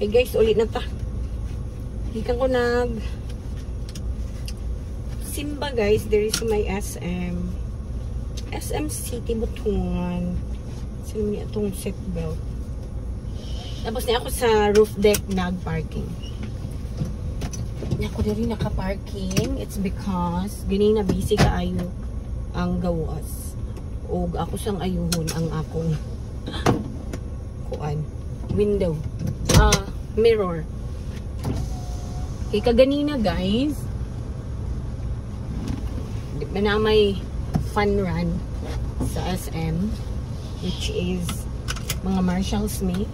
Okay guys, ulit na ta. Ikan ko nag simba guys. There is my SM City Butungan. Sino niya itong seatbelt. Tapos na ako sa roof deck nag-parking. Ako na rin naka-parking. It's because ganyan na busy kaayo ang gawas. O ako sang ayuhon ang akong kuan. Window. Mirror. Okay, kaganina guys. Di ba na may fun run sa SM, which is mga Marshalls me.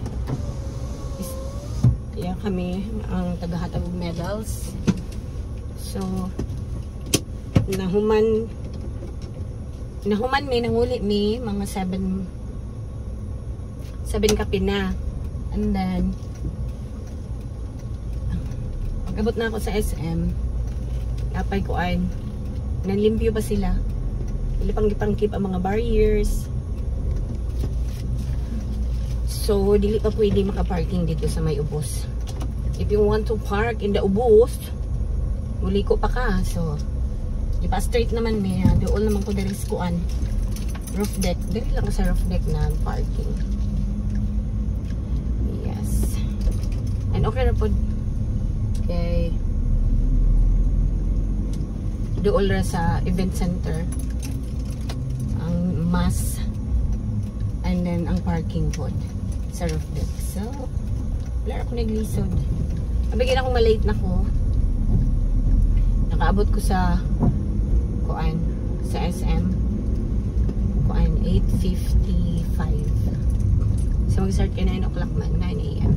Kaya kami ang tagahatag og medals. So nahuman may nanguli mi mga 7 kape na. And then pag-abot na ako sa SM, napay kuan, nanlimpyo pa sila. Ilipang-keep ang mga barriers. So, dili pa pwede makaparking dito sa may ubos. If you want to park in the ubos, muliko pa ka. So, di pa straight naman may doon naman ko diri sa kuan. Roof deck. Dili lang sa roof deck na parking. Yes. And okay na po. Okay. Doon ra sa event center. Ang mas. And then, ang parking pod sa roof deck. So, wala ako naglisod. Abigyan ako malate na ko. Nakaabot ko sa kuan, sa SM. Kuan, 8:55. So, mag-start ka 9 o'clock man, 9 AM.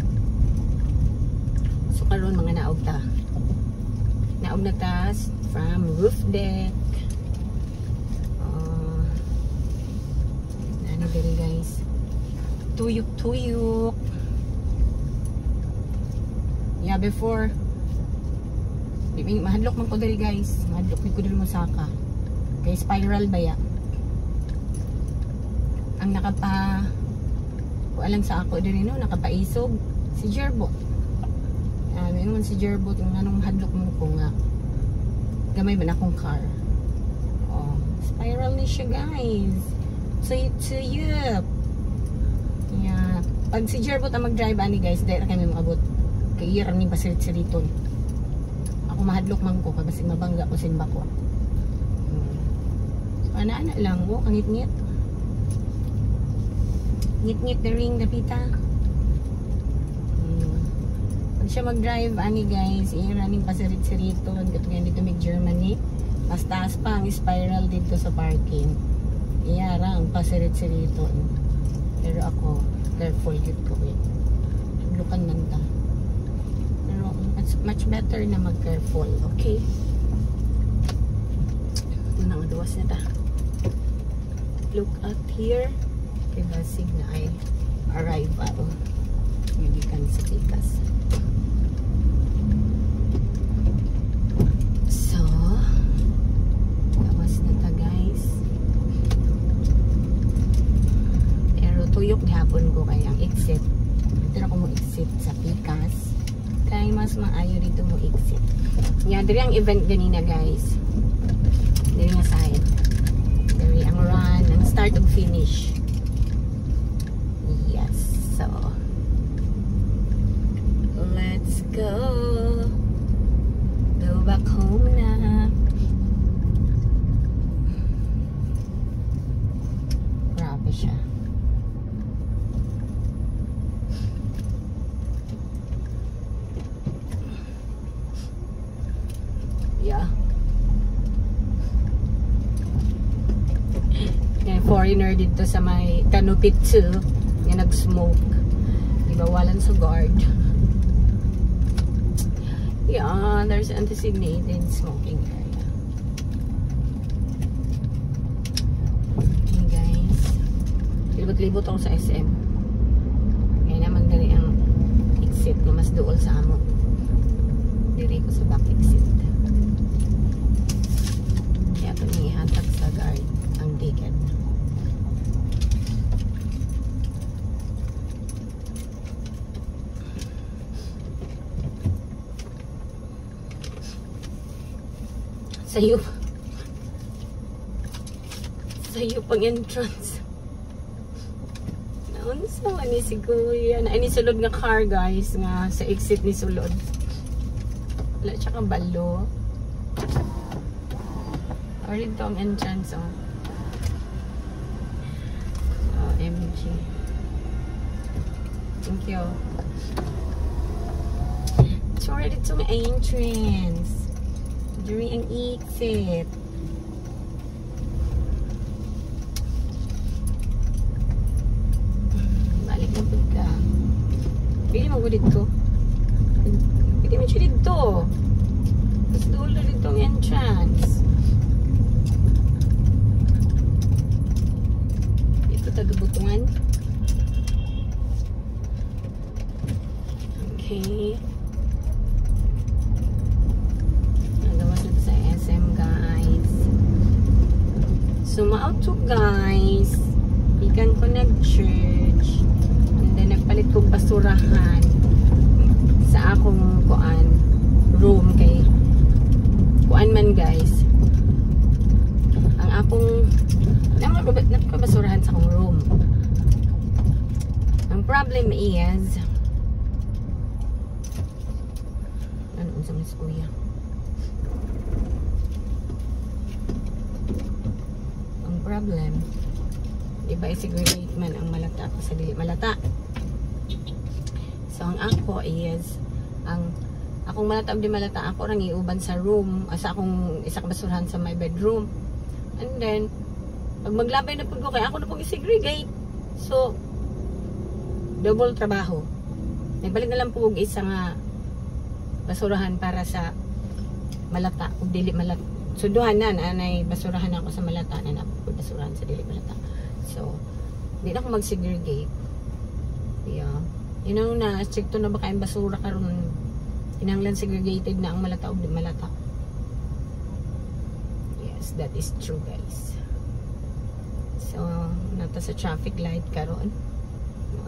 So, karon mga naog ta. Naog na ta from roof deck. Ano diri guys? Tuyok. Yeah, before mahadlok man ko diri guys. Mahadlok ko diri mo saka. Kay spiral ba ya? Ang alang sa ako diri no, nakapaisog si Jerbot. Ano si Jerbot ng anong hadlok mo ko nga. Gamay ba na akong car? Oh, spiral ni siya guys. Tuyok. Yeah. Pag si Jerbot ang mag-drive ani guys, dahil kami maabot. Kay iran ni pasirit-siriton. Ako mahadlok man ko kasi mabangga ko simba ko. So ana-ana lang ko, ang ngit-ngit. Ngit-ngit the ring dapita. Pag siya mag-drive ani guys, iran ning pasirit-siriton katong dito mig Germany. Mas taas pa ang spiral dito sa parking. Iyara ang pasirit-siriton. Pero ako, careful yun ko eh. Naglukan man ta. Pero it's much better na mag-careful, okay? Ito na, maduwas na ta. Look at here. Okay, basig na ay arrival. Hindi ka sa tikas. So, lawas na ta guys. Tuyok gihapon ko kaya ang exit. Dito ako mo exit sa Pikas. Kaya mas maayo dito mo exit. Nga, diri ang event ganina guys. Diri nga side. Diri ang run, ang start and finish. Yes. So, let's go. Go back home na. Grabe siya. Yeah. Foreigner dito sa may Canopy 2 nga nag-smoke. Ibawalan sa guard. Yeah, there's an designated smoking area. Okay guys. Libot-libot ako sa SM. Kaya naman dali ang exit na mas dool sa amo. Diri ko sa back exit. Kaya ito nihatag sa guard ang ticket. Sayo pang entrance. Naunsa man ni si Kuya. Ni sulod nga car guys nga sa exit ni sulod. Wala siya kang balo. Or ito ang entrance oh. OMG. Thank you. It's already to my entrance. During ang exit. Balik na po ka. Pwede mo dito. Pwede mo siya dito. Mas doon na dito ang entrance. Ito tagabutungan. Okay. So, ma-out guys. Ikan ko nag-church. And then, nagpalit ko basurahan sa akong kuan room kay kuan man guys. Ang akong nagpabasurahan sa akong room. Ang problem is ano sa mas kuya? Problem. Iba i-segregate man ang malata ko sa dili malata. So ang ako is akong malata di malata ako rang iuban sa room sa akong isa ka basurahan sa my bedroom. And then pag maglabay na pud ko kay ako na pong i-segregate. So double trabaho. Nagbalik na lang po og isa nga basurahan para sa malata ug dili malata. So duhan na anay basurahan ako sa malata na napod basurahan sa dili malata. So di na ako mag-segregate. Yeah. You know na stricto na ba kay basura karon kinahanglan segregated na ang malata ug di malata. Yes, that is true guys. So nata sa traffic light karon.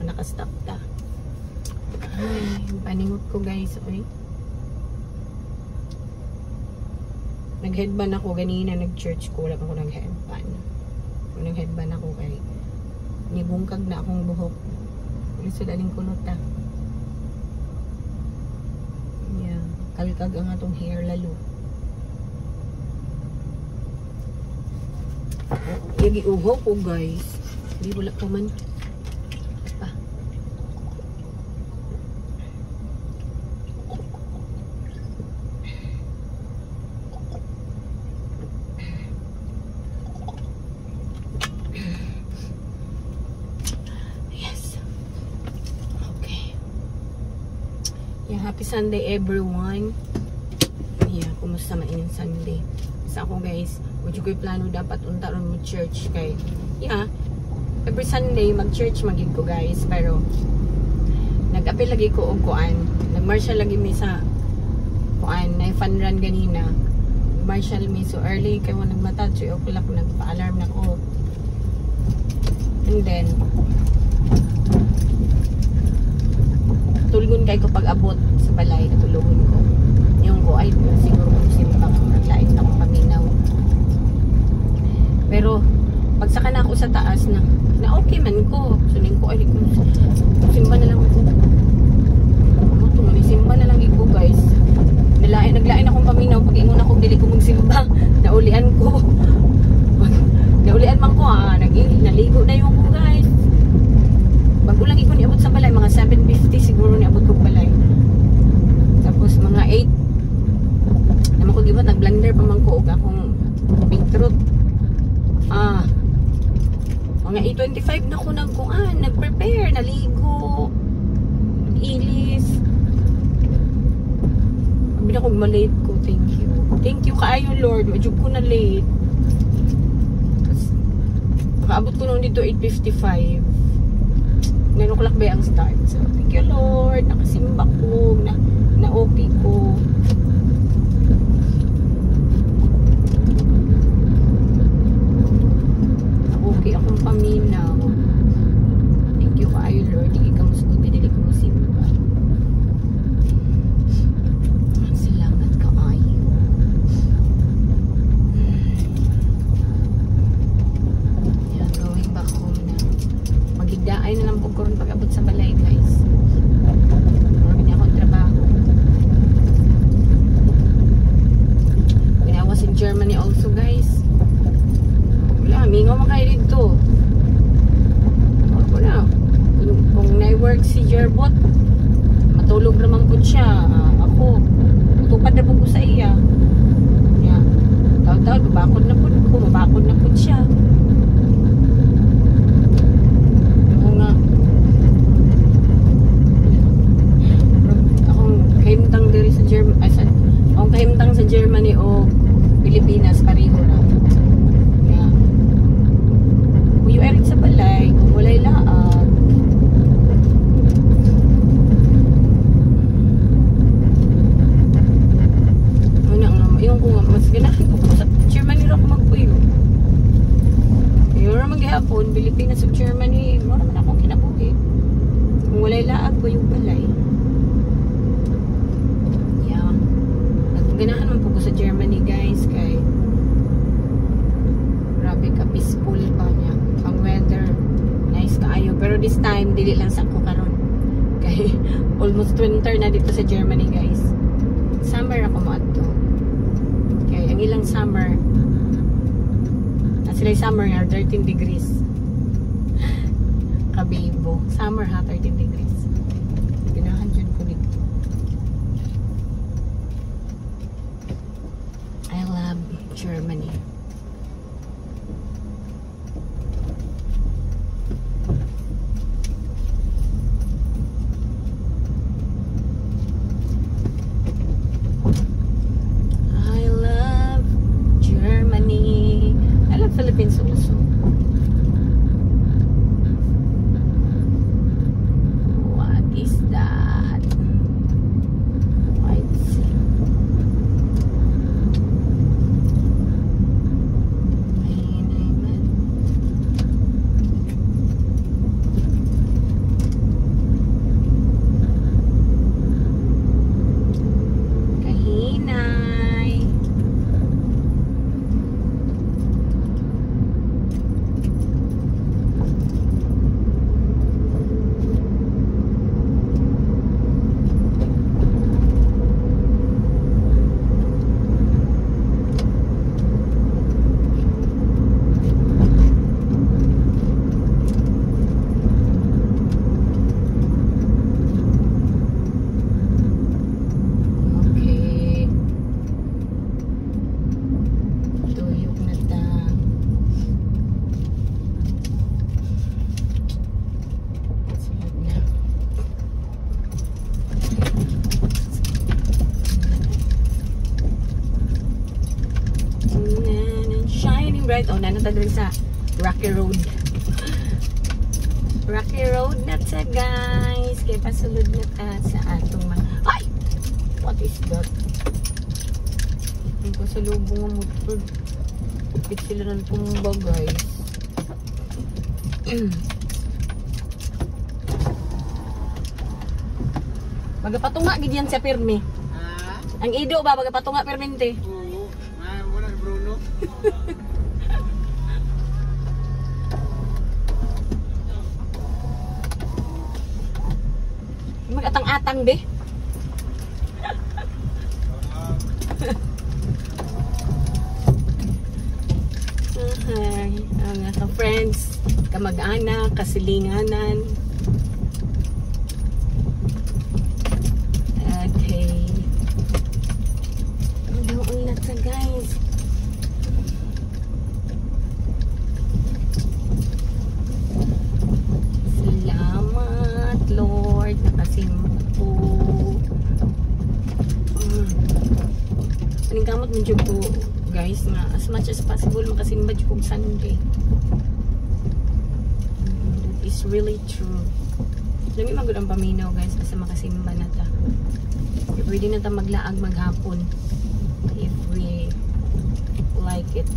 Naka-stop ta. Ay, paningot ko guys, oy. Nag-headband ako ganina, nag-church ko, wala ako nag-headband. Nag-headband ako kay nibungkag na akong buhok. Gusto daling kulot ta. Yeah, kalkag ang atong hair lalo. Yagi uho ko guys. Hindi wala pa man. Happy Sunday everyone. Yeah, kumusta man inyong Sunday? Sa ako guys, wala ko'y plano dapat unta ron mo church kay yeah, every Sunday mag-church magig ko guys, pero nag-apil lagi ko og kuan. Nag-marshal lagi mi sa kuan, na fun run ganina. Marshal mi so early kay mo nagmata 3 o'clock nagpa-alarm na ko. And then tulgon kay ko pag abot sa balay natulugon ko yung ko ay siguro kung simba kung naglain na akong paminaw, pero pag saka na ako sa taas na okay man ko suning ko ay kung simba na lang ako simba na lang ko guys, naglain akong paminaw pag ingon ako dili ko magsimba naulian ko naulian man ko naligo na yung ko guys. Bago lang ikon iabot sa balay, mga 7:50 siguro ni abot ko balay. Tapos mga 8 naman ko gibot, nag-blender pa man ko og akong beetroot. Mga 8:25 na ko nag-prepare, naligo, ilis. Sabi na kong malate ko, thank you. Thank you kaayo Lord, madyog ko na late. Tapos, makaabot ko nung dito 8:55. 9 o'clock ba ang start? So, thank you Lord. Nakasimba ko. Na-OP ko. Na-OP akong paminaw. Thank you kaayo Lord. Hindi ka musgot. Dili ko masimba. Salamat kaayo. Germany also guys. Wala, mingaw man kayo dito. Wala. Kung na-work si Jerbot, matulog naman po siya. Ako, tutupad na po ko sa iya. Yeah. Taon-taon, mabakod na po ko. Mabakod na po siya. Ako nga. Akong kahimtang diri sa Germany. Akong kahimtang sa Germany o Pilipinas, pareho na. Yeah. Kung yung erin sa balay, kung walay laag, yung kung mas ganahin ko sa Germany rin ako magpuyo. Yung naman gihapon, Pilipinas o Germany, mo naman akong kinabuhi. Kung walay laag ko yung balay. Yeah. Ganahan man po ko sa Germany guys, kay grabe ka, peaceful pa niya. Ang weather, nice kaayo. Pero this time, dili lang sa ko karon. Kay almost winter na dito sa Germany guys. Summer ako maadto. Kay ang ilang summer, sila summer nga 13 degrees. Kabibo. Summer ha, 13 degrees. Ganahan dyan ko dito. I love Germany. Philippines also. What is that? White sea. Right, oh, nanata diri sa Rocky Road. Rocky Road na ta guys. Kaya pasulod na ta sa atong mga... Ay! What is that? Hindi ko sa lubong ang motor. Kupit sila ng tumba guys. Magapatunga gid yan sa pirmi. Ang ido ba magapatunga permente? Oo. Wala si Bruno. Mag-atang-atang be. Hi, mga ka-friends, kamag-anak, kasilinganan. Okay. Ang ulat sa guys. Salamat, Lord, nakasimba po. Paningkamot mo dyan po, guys, na as much as possible makasimba dyan kong Sunday. That is really true. Dami magod ang paminaw, guys, basta makasimba na ta. Pwede na ta maglaag maghapon if we like it.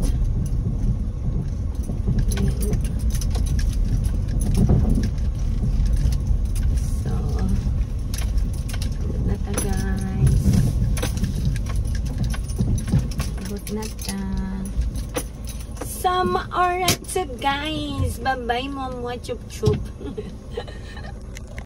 So, na ta guys. Good na ta. Sama oras guys. Bye bye mom. Chup chup.